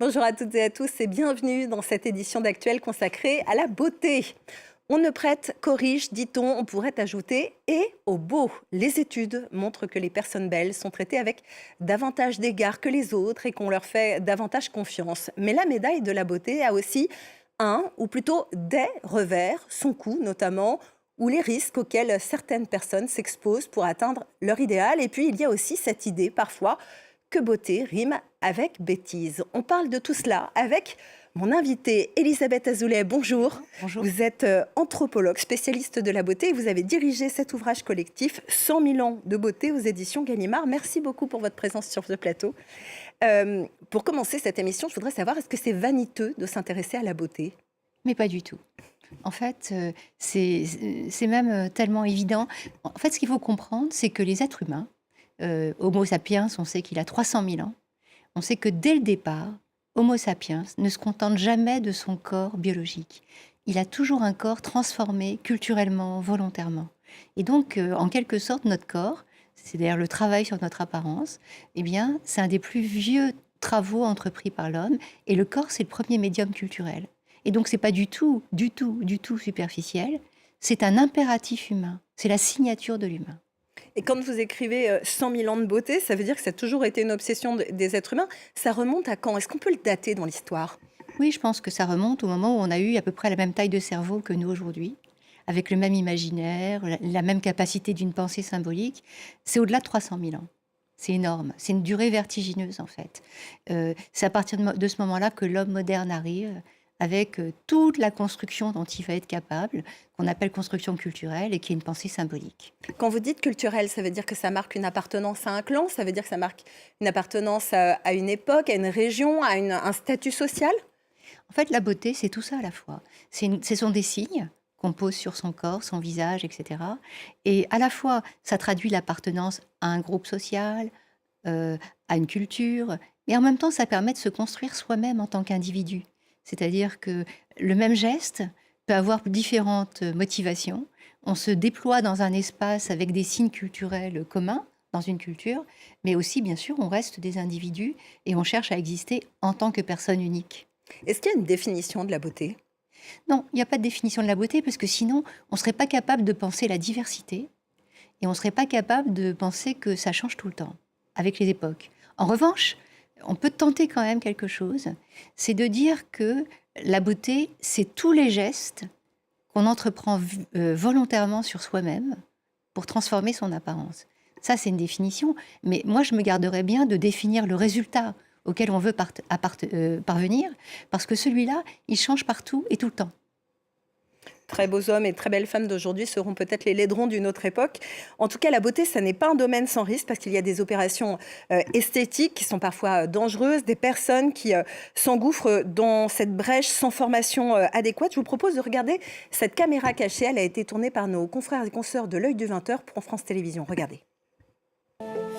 Bonjour à toutes et à tous et bienvenue dans cette édition d'Actuel consacrée à la beauté. On ne prête qu'aux riches, dit-on, on pourrait ajouter et aux beaux. Les études montrent que les personnes belles sont traitées avec davantage d'égards que les autres et qu'on leur fait davantage confiance. Mais la médaille de la beauté a aussi un, ou plutôt des revers, son coût notamment, ou les risques auxquels certaines personnes s'exposent pour atteindre leur idéal. Et puis il y a aussi cette idée parfois que beauté rime avec bêtise. On parle de tout cela avec mon invitée Elisabeth Azoulay. Bonjour. Bonjour. Vous êtes anthropologue, spécialiste de la beauté et vous avez dirigé cet ouvrage collectif 100 000 ans de beauté aux éditions Gallimard. Merci beaucoup pour votre présence sur ce plateau. Pour commencer cette émission, je voudrais savoir, est-ce que c'est vaniteux de s'intéresser à la beauté ? Mais pas du tout. En fait, c'est même tellement évident. En fait, ce qu'il faut comprendre, c'est que les êtres humains, Homo sapiens, on sait qu'il a 300 000 ans. On sait que dès le départ, Homo sapiens ne se contente jamais de son corps biologique. Il a toujours un corps transformé culturellement, volontairement. Et donc, en quelque sorte, notre corps, c'est d'ailleurs le travail sur notre apparence, eh bien, c'est un des plus vieux travaux entrepris par l'homme. Et le corps, c'est le premier médium culturel. Et donc, c'est pas du tout superficiel. C'est un impératif humain. C'est la signature de l'humain. Et quand vous écrivez 100 000 ans de beauté, ça veut dire que ça a toujours été une obsession des êtres humains. Ça remonte à quand ? Est-ce qu'on peut le dater dans l'histoire ? Oui, je pense que ça remonte au moment où on a eu à peu près la même taille de cerveau que nous aujourd'hui, avec le même imaginaire, la même capacité d'une pensée symbolique. C'est au-delà de 300 000 ans. C'est énorme. C'est une durée vertigineuse, en fait. C'est à partir de ce moment-là que l'homme moderne arrive, avec toute la construction dont il va être capable, qu'on appelle construction culturelle, et qui est une pensée symbolique. Quand vous dites culturel, ça veut dire que ça marque une appartenance à un clan ? Ça veut dire que ça marque une appartenance à une époque, à une région, à un statut social ? En fait, la beauté, c'est tout ça à la fois. Ce sont des signes qu'on pose sur son corps, son visage, etc. Et à la fois, ça traduit l'appartenance à un groupe social, à une culture, mais en même temps, ça permet de se construire soi-même en tant qu'individu. C'est-à-dire que le même geste peut avoir différentes motivations. On se déploie dans un espace avec des signes culturels communs dans une culture, mais aussi, bien sûr, on reste des individus et on cherche à exister en tant que personne unique. Est-ce qu'il y a une définition de la beauté ? Non, il n'y a pas de définition de la beauté, parce que sinon, on ne serait pas capable de penser la diversité et on ne serait pas capable de penser que ça change tout le temps, avec les époques. En revanche, on peut tenter quand même quelque chose, c'est de dire que la beauté, c'est tous les gestes qu'on entreprend volontairement sur soi-même pour transformer son apparence. Ça, c'est une définition, mais moi, je me garderais bien de définir le résultat auquel on veut parvenir, parce que celui-là, il change partout et tout le temps. Très beaux hommes et très belles femmes d'aujourd'hui seront peut-être les laiderons d'une autre époque. En tout cas, la beauté, ça n'est pas un domaine sans risque parce qu'il y a des opérations esthétiques qui sont parfois dangereuses, des personnes qui s'engouffrent dans cette brèche sans formation adéquate. Je vous propose de regarder cette caméra cachée. Elle a été tournée par nos confrères et consoeurs de l'Œil du 20h pour France Télévisions. Regardez.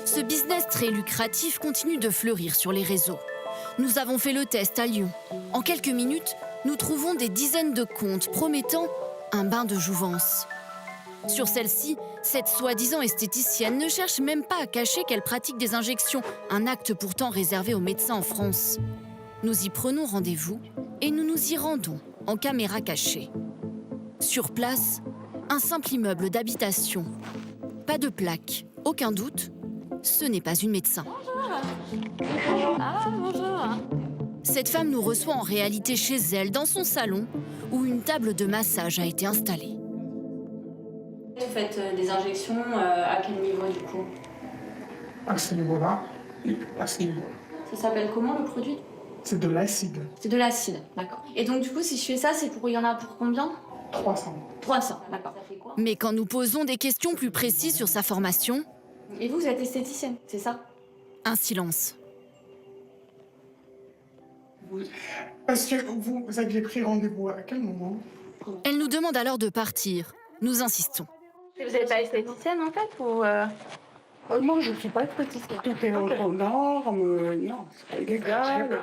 Ce business très lucratif continue de fleurir sur les réseaux. Nous avons fait le test à Lyon. En quelques minutes, nous trouvons des dizaines de comptes promettant un bain de jouvence. Sur celle-ci, cette soi-disant esthéticienne ne cherche même pas à cacher qu'elle pratique des injections, un acte pourtant réservé aux médecins en France. Nous y prenons rendez-vous et nous nous y rendons en caméra cachée. Sur place, un simple immeuble d'habitation. Pas de plaque, aucun doute, ce n'est pas une médecin. Ah, bonjour. Cette femme nous reçoit en réalité chez elle, dans son salon, où une table de massage a été installée. Vous faites des injections à quel niveau du coup? À ce niveau-là, à ce niveau. Ça s'appelle comment le produit? C'est de l'acide. C'est de l'acide, d'accord. Et donc du coup, si je fais ça, il y en a pour combien? 300. 300, d'accord. Ça fait quoi? Mais quand nous posons des questions plus précises sur sa formation, Et vous êtes esthéticienne, c'est ça? un silence. Est-ce que vous aviez pris rendez-vous à quel moment? Elle nous demande alors de partir. Nous insistons. Vous n'êtes pas esthéticienne en fait ou Non, je ne suis pas esthéticienne. Tout est aux normes, non, c'est pas illégal.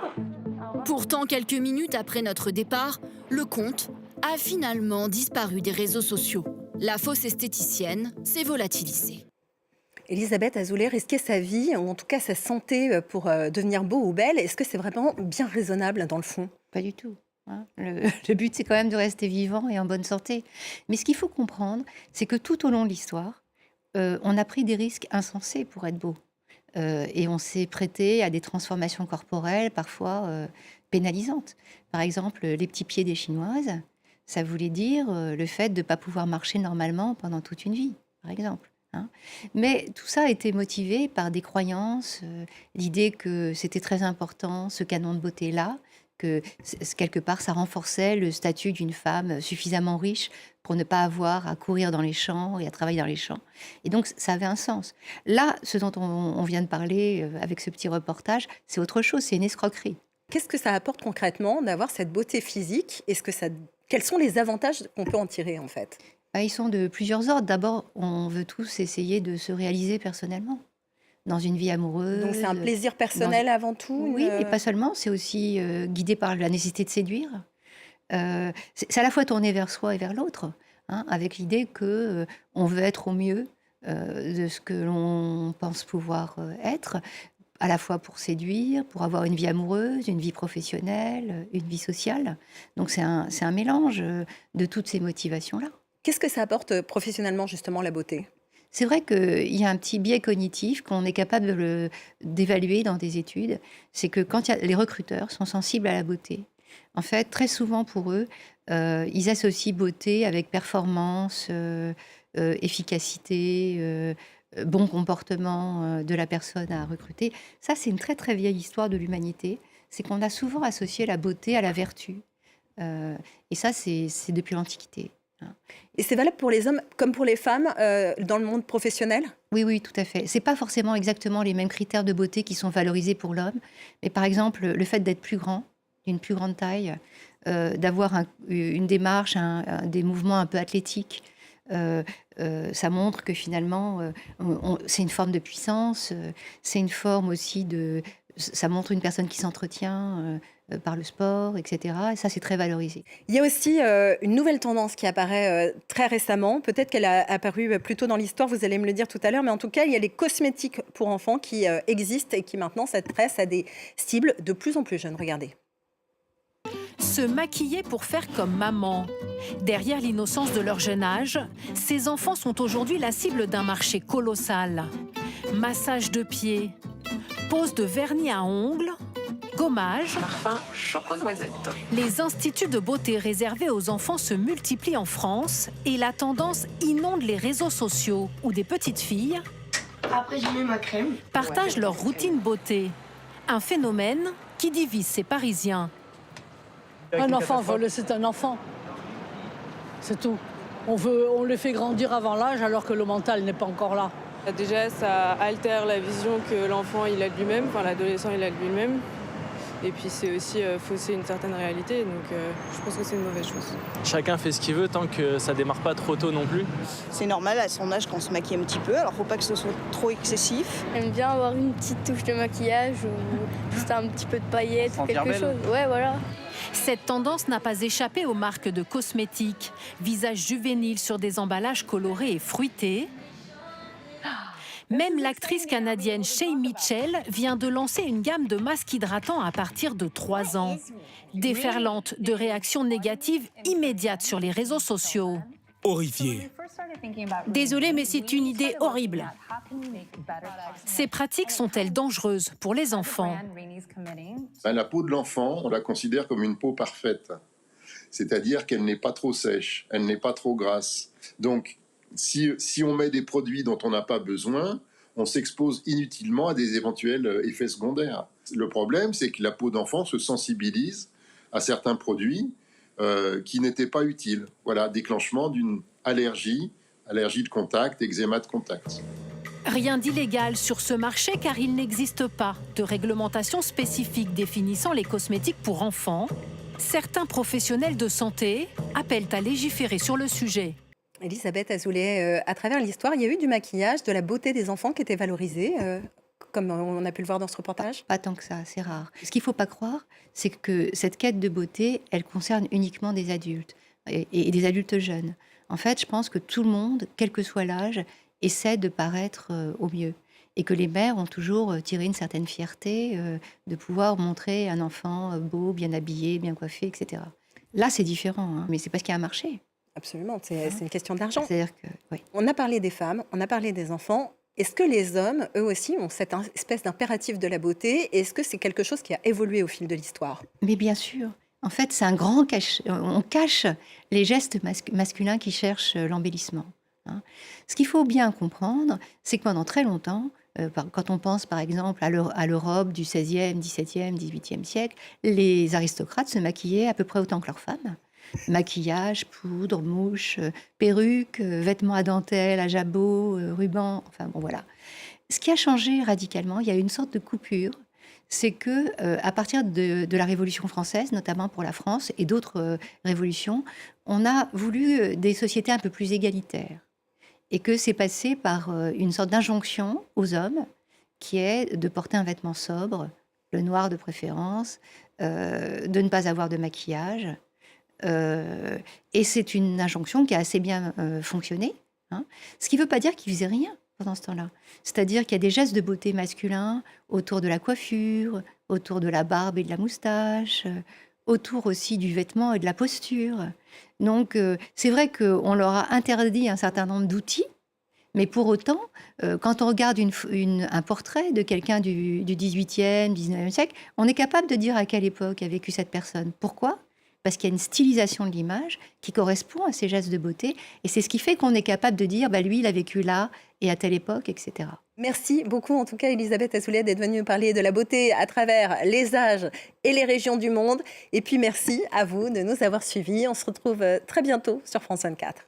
Pourtant, quelques minutes après notre départ, le compte a finalement disparu des réseaux sociaux. La fausse esthéticienne s'est volatilisée. Elisabeth Azoulay, risquer sa vie, ou en tout cas sa santé pour devenir beau ou belle, est-ce que c'est vraiment bien raisonnable dans le fond? Pas du tout. Hein. Le but, c'est quand même de rester vivant et en bonne santé. Mais ce qu'il faut comprendre, c'est que tout au long de l'histoire, on a pris des risques insensés pour être beau. Et on s'est prêté à des transformations corporelles parfois pénalisantes. Par exemple, les petits pieds des Chinoises, ça voulait dire le fait de ne pas pouvoir marcher normalement pendant toute une vie, par exemple. Hein. Mais tout ça a été motivé par des croyances, l'idée que c'était très important, ce canon de beauté-là, que quelque part ça renforçait le statut d'une femme suffisamment riche pour ne pas avoir à courir dans les champs et à travailler dans les champs. Et donc ça avait un sens. Là, ce dont on vient de parler avec ce petit reportage, c'est autre chose, c'est une escroquerie. Qu'est-ce que ça apporte concrètement d'avoir cette beauté physique? Quels sont les avantages qu'on peut en tirer en fait? Ils sont de plusieurs ordres. D'abord, on veut tous essayer de se réaliser personnellement, dans une vie amoureuse. Donc c'est un plaisir personnel avant tout? Oui, mais pas seulement. C'est aussi guidé par la nécessité de séduire. C'est à la fois tourné vers soi et vers l'autre, hein, avec l'idée que on veut être au mieux de ce que l'on pense pouvoir être, à la fois pour séduire, pour avoir une vie amoureuse, une vie professionnelle, une vie sociale. Donc c'est un mélange de toutes ces motivations-là. Qu'est-ce que ça apporte professionnellement justement la beauté? C'est vrai qu'il y a un petit biais cognitif qu'on est capable d'évaluer dans des études. C'est que quand les recruteurs sont sensibles à la beauté, en fait, très souvent pour eux, ils associent beauté avec performance, efficacité, bon comportement de la personne à recruter. Ça, c'est une très très vieille histoire de l'humanité. C'est qu'on a souvent associé la beauté à la vertu. Et ça, c'est depuis l'Antiquité. Et c'est valable pour les hommes comme pour les femmes dans le monde professionnel? Oui, oui, tout à fait. C'est pas forcément exactement les mêmes critères de beauté qui sont valorisés pour l'homme. Mais par exemple, le fait d'être plus grand, d'une plus grande taille, d'avoir une démarche, des mouvements un peu athlétiques, ça montre que finalement, c'est une forme de puissance, c'est une forme aussi ça montre une personne qui s'entretient par le sport, etc. Et ça, c'est très valorisé. Il y a aussi une nouvelle tendance qui apparaît très récemment. Peut-être qu'elle a apparu plus tôt dans l'histoire, vous allez me le dire tout à l'heure. Mais en tout cas, il y a les cosmétiques pour enfants qui existent et qui maintenant s'adressent à des cibles de plus en plus jeunes. Regardez. Se maquiller pour faire comme maman. Derrière l'innocence de leur jeune âge, ces enfants sont aujourd'hui la cible d'un marché colossal. Massage de pieds, pose de vernis à ongles, gommage. Parfum chocolat-noisette. Les instituts de beauté réservés aux enfants se multiplient en France et la tendance inonde les réseaux sociaux où des petites filles Après, j'ai mis ma crème. partagent leur routine beauté. Un phénomène qui divise ces Parisiens. Un enfant, c'est un enfant. C'est tout. On le fait grandir avant l'âge alors que le mental n'est pas encore là. Déjà, ça altère la vision que l'enfant il a de lui-même, enfin l'adolescent il a de lui-même. Et puis c'est aussi fausser une certaine réalité, donc je pense que c'est une mauvaise chose. Chacun fait ce qu'il veut tant que ça démarre pas trop tôt non plus. C'est normal à son âge qu'on se maquille un petit peu, alors faut pas que ce soit trop excessif. J'aime bien avoir une petite touche de maquillage ou juste un petit peu de paillettes ou quelque chose. Ouais, voilà. Cette tendance n'a pas échappé aux marques de cosmétiques. Visage juvénile sur des emballages colorés et fruités. Même l'actrice canadienne Shay Mitchell vient de lancer une gamme de masques hydratants à partir de 3 ans. Déferlante de réactions négatives immédiates sur les réseaux sociaux. Horrifié. Désolée, mais c'est une idée horrible. Ces pratiques sont-elles dangereuses pour les enfants? La peau de l'enfant, on la considère comme une peau parfaite. C'est-à-dire qu'elle n'est pas trop sèche, elle n'est pas trop grasse. Donc, si on met des produits dont on n'a pas besoin, on s'expose inutilement à des éventuels effets secondaires. Le problème, c'est que la peau d'enfant se sensibilise à certains produits qui n'étaient pas utiles. Voilà, déclenchement d'une allergie de contact, eczéma de contact. Rien d'illégal sur ce marché car il n'existe pas de réglementation spécifique définissant les cosmétiques pour enfants. Certains professionnels de santé appellent à légiférer sur le sujet. Elisabeth Azoulay, à travers l'histoire, il y a eu du maquillage, de la beauté des enfants qui était valorisée, comme on a pu le voir dans ce reportage? Pas tant que ça, c'est rare. Ce qu'il ne faut pas croire, c'est que cette quête de beauté, elle concerne uniquement des adultes et des adultes jeunes. En fait, je pense que tout le monde, quel que soit l'âge, essaient de paraître au mieux. Et que les mères ont toujours tiré une certaine fierté de pouvoir montrer un enfant beau, bien habillé, bien coiffé, etc. Là, c'est différent, hein, mais c'est parce qu'il y a un marché. Absolument, c'est une question d'argent. C'est-à-dire que, oui. On a parlé des femmes, on a parlé des enfants. Est-ce que les hommes, eux aussi, ont cette espèce d'impératif de la beauté? Et est-ce que c'est quelque chose qui a évolué au fil de l'histoire? Mais bien sûr. En fait, c'est un grand cache. On cache les gestes masculins qui cherchent l'embellissement. Hein. Ce qu'il faut bien comprendre, c'est que pendant très longtemps, quand on pense par exemple à l'Europe du XVIe, XVIIe, XVIIIe siècle, les aristocrates se maquillaient à peu près autant que leurs femmes. Maquillage, poudre, mouches, perruques, vêtements à dentelle, à jabot, rubans, enfin bon voilà. Ce qui a changé radicalement, il y a une sorte de coupure, c'est que à partir de la Révolution française, notamment pour la France et d'autres révolutions, on a voulu des sociétés un peu plus égalitaires. Et que c'est passé par une sorte d'injonction aux hommes qui est de porter un vêtement sobre, le noir de préférence, de ne pas avoir de maquillage. Et c'est une injonction qui a assez bien fonctionné. Hein. Ce qui ne veut pas dire qu'ils faisaient rien pendant ce temps-là. C'est-à-dire qu'il y a des gestes de beauté masculins autour de la coiffure, autour de la barbe et de la moustache, autour aussi du vêtement et de la posture. Donc, c'est vrai qu'on leur a interdit un certain nombre d'outils, mais pour autant, quand on regarde un portrait de quelqu'un du 18e, 19e siècle, on est capable de dire à quelle époque a vécu cette personne. Pourquoi ? Parce qu'il y a une stylisation de l'image qui correspond à ces gestes de beauté, et c'est ce qui fait qu'on est capable de dire, lui, il a vécu là, et à telle époque, etc. Merci beaucoup, en tout cas, Elisabeth Azoulay, d'être venue parler de la beauté à travers les âges et les régions du monde. Et puis, merci à vous de nous avoir suivis. On se retrouve très bientôt sur France 24.